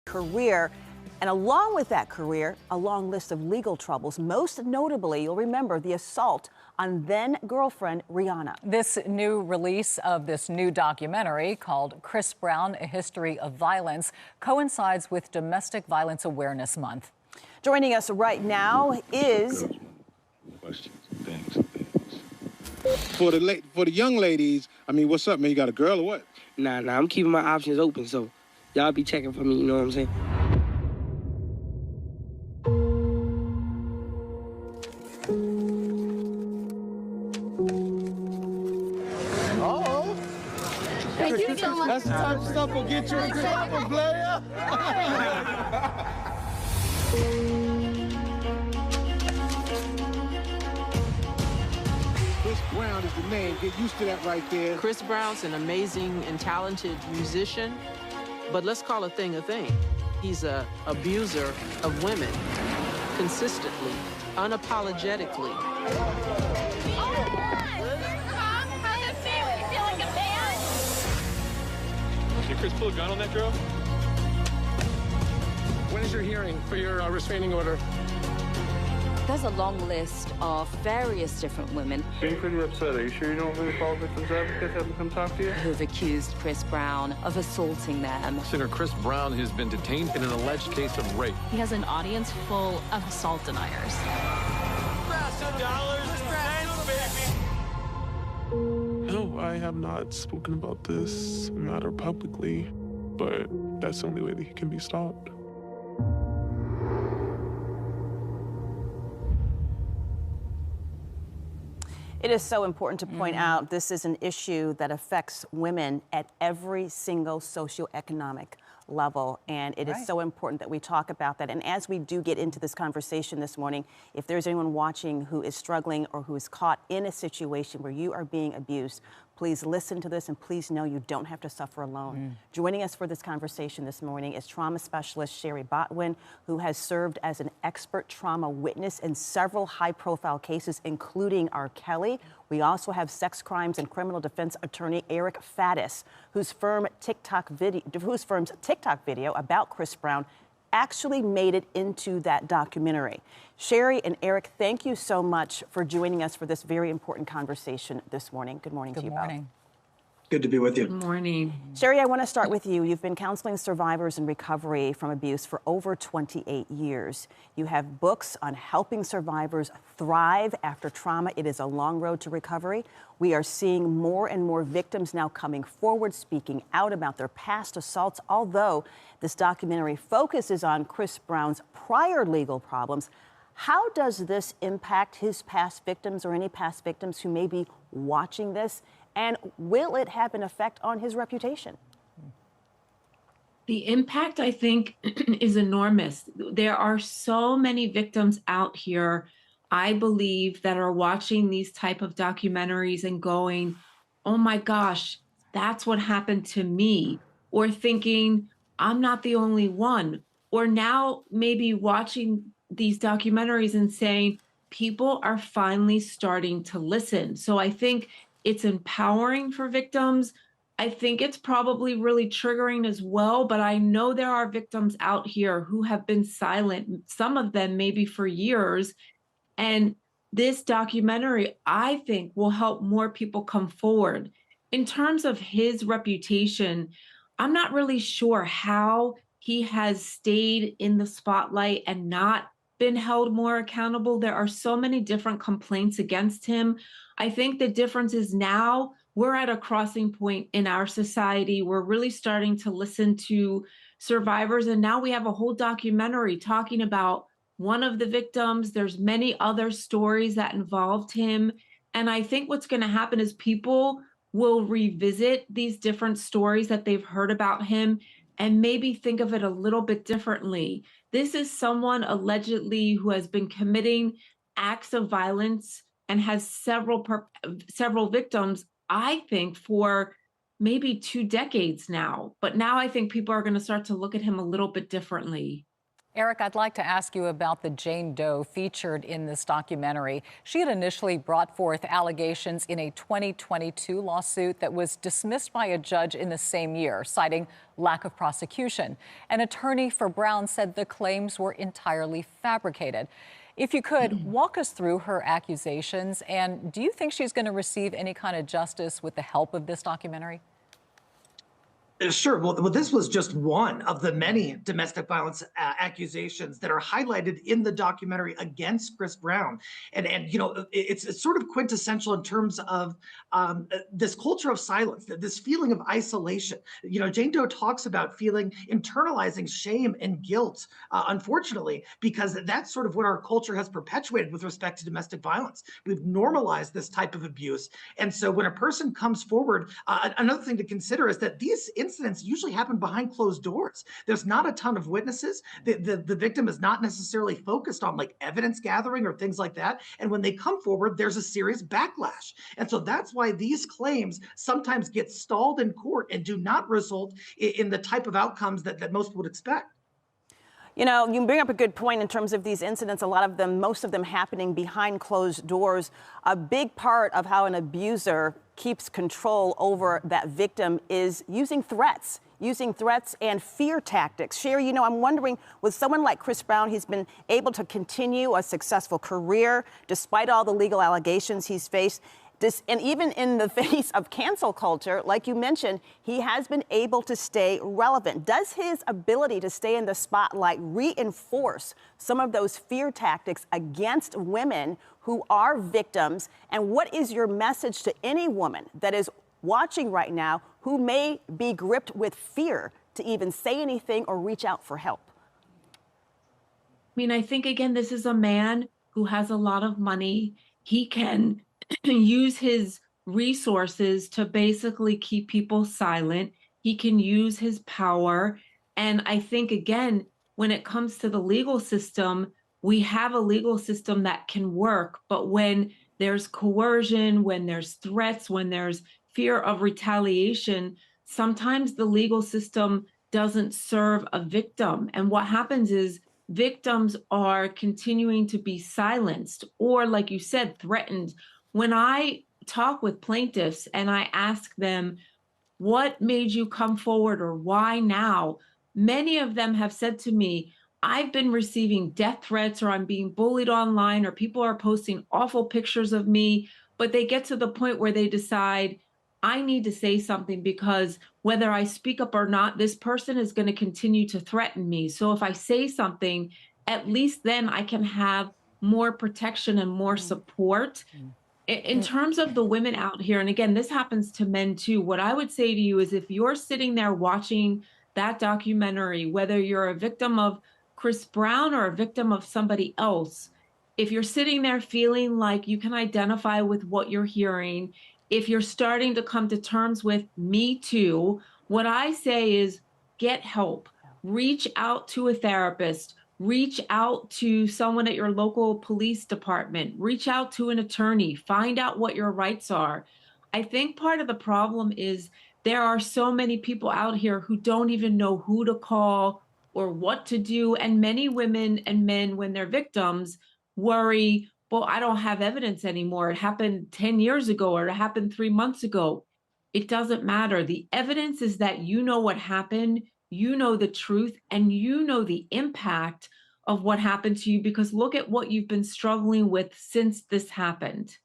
career. And along with that career, a long list of legal troubles. Most notably, you'll remember the assault on then-girlfriend Rihanna. This new release of this new documentary called Chris Brown, A History of Violence coincides with Domestic Violence Awareness Month. Joining us right now is... Questions, things. For the young ladies, I mean, what's up, man? You got a girl or what? Nah, I'm keeping my options open, so y'all be checking for me, you know what I'm saying? Uh-oh. Thank you so much. That's the type of stuff will get you in trouble, player. Chris Brown is the name. Get used to that right there. Chris Brown's an amazing and talented musician, but let's call a thing a thing. He's an abuser of women, consistently, unapologetically. Did Chris pull a gun on that girl? When is your hearing for your restraining order? There's a long list of various different women Being pretty upset. Are you sure you don't really call victims advocates, have them come talk to you? who've accused Chris Brown of assaulting them. Singer Chris Brown has been detained in an alleged case of rape. He has an audience full of assault deniers. No, I have not spoken about this matter publicly, but that's the only way that he can be stopped. It is so important to point out this is an issue that affects women at every single socioeconomic level, and it is so important that we talk about that. And as we do get into this conversation this morning, if there's anyone watching who is struggling or who is caught in a situation where you are being abused, please listen to this and please know you don't have to suffer alone. Joining us for this conversation this morning is trauma specialist Sherry Botwin, who has served as an expert trauma witness in several high-profile cases, including R. Kelly. We also have sex crimes and criminal defense attorney Eric Faddis, whose firm's TikTok video about Chris Brown actually made it into that documentary. Sherry and Eric, thank you so much for joining us for this very important conversation this morning. Good morning to you both. Good to be with you. Good morning. Sherry, I want to start with you. You've been counseling survivors in recovery from abuse for over 28 years. You have books on helping survivors thrive after trauma. It is a long road to recovery. We are seeing more and more victims now coming forward, speaking out about their past assaults. Although this documentary focuses on Chris Brown's prior legal problems, how does this impact his past victims or any past victims who may be watching this? And will it have an effect on his reputation? The impact, I think, is enormous. There are so many victims out here, I believe, that are watching these type of documentaries and going, oh my gosh, that's what happened to me. Or thinking, I'm not the only one. Or now maybe watching these documentaries and saying, people are finally starting to listen. So I think it's empowering for victims. I think it's probably really triggering as well, but I know there are victims out here who have been silent, some of them maybe for years. And this documentary, I think, will help more people come forward. In terms of his reputation, I'm not really sure how he has stayed in the spotlight and not been held more accountable. There are so many different complaints against him. I think the difference is now we're at a crossing point in our society. We're really starting to listen to survivors. And now we have a whole documentary talking about one of the victims. There's many other stories that involved him. And I think what's going to happen is people will revisit these different stories that they've heard about him and maybe think of it a little bit differently. This is someone allegedly who has been committing acts of violence and has several victims, I think, for maybe 2 decades now. But now I think people are going to start to look at him a little bit differently. Eric, I'd like to ask you about the Jane Doe featured in this documentary. She had initially brought forth allegations in a 2022 lawsuit that was dismissed by a judge in the same year, citing lack of prosecution. An attorney for Brown said the claims were entirely fabricated. If you could, walk us through her accusations, and do you think she's going to receive any kind of justice with the help of this documentary? Sure. Well, this was just one of the many domestic violence accusations that are highlighted in the documentary against Chris Brown. And you know, it's sort of quintessential in terms of this culture of silence, this feeling of isolation. You know, Jane Doe talks about internalizing shame and guilt, unfortunately, because that's sort of what our culture has perpetuated with respect to domestic violence. We've normalized this type of abuse. And so when a person comes forward, another thing to consider is that these incidents usually happen behind closed doors. There's not a ton of witnesses. The victim is not necessarily focused on like evidence gathering or things like that. And when they come forward, there's a serious backlash. And so that's why these claims sometimes get stalled in court and do not result in the type of outcomes that most would expect. You know, you bring up a good point in terms of these incidents, a lot of them, most of them happening behind closed doors. A big part of how an abuser keeps control over that victim is using threats and fear tactics. Sherry, you know, I'm wondering, with someone like Chris Brown, he's been able to continue a successful career despite all the legal allegations he's faced. And even in the face of cancel culture, like you mentioned, he has been able to stay relevant. Does his ability to stay in the spotlight reinforce some of those fear tactics against women who are victims? And what is your message to any woman that is watching right now who may be gripped with fear to even say anything or reach out for help? I mean, I think, again, this is a man who has a lot of money. He can use his resources to basically keep people silent. He can use his power. And I think, again, when it comes to the legal system, we have a legal system that can work. But when there's coercion, when there's threats, when there's fear of retaliation, sometimes the legal system doesn't serve a victim. And what happens is victims are continuing to be silenced or, like you said, threatened. When I talk with plaintiffs and I ask them, what made you come forward or why now? Many of them have said to me, I've been receiving death threats or I'm being bullied online or people are posting awful pictures of me, but they get to the point where they decide, I need to say something because whether I speak up or not, this person is going to continue to threaten me. So if I say something, at least then I can have more protection and more support. In terms of the women out here, and again, this happens to men too, what I would say to you is if you're sitting there watching that documentary, whether you're a victim of Chris Brown or a victim of somebody else, if you're sitting there feeling like you can identify with what you're hearing, if you're starting to come to terms with Me Too, what I say is get help, reach out to a therapist, reach out to someone at your local police department, reach out to an attorney, find out what your rights are. I think part of the problem is there are so many people out here who don't even know who to call or what to do. And many women and men, when they're victims, worry, well, I don't have evidence anymore. It happened 10 years ago or it happened 3 months ago. It doesn't matter. The evidence is that you know what happened, you know the truth, and you know the impact of what happened to you because look at what you've been struggling with since this happened.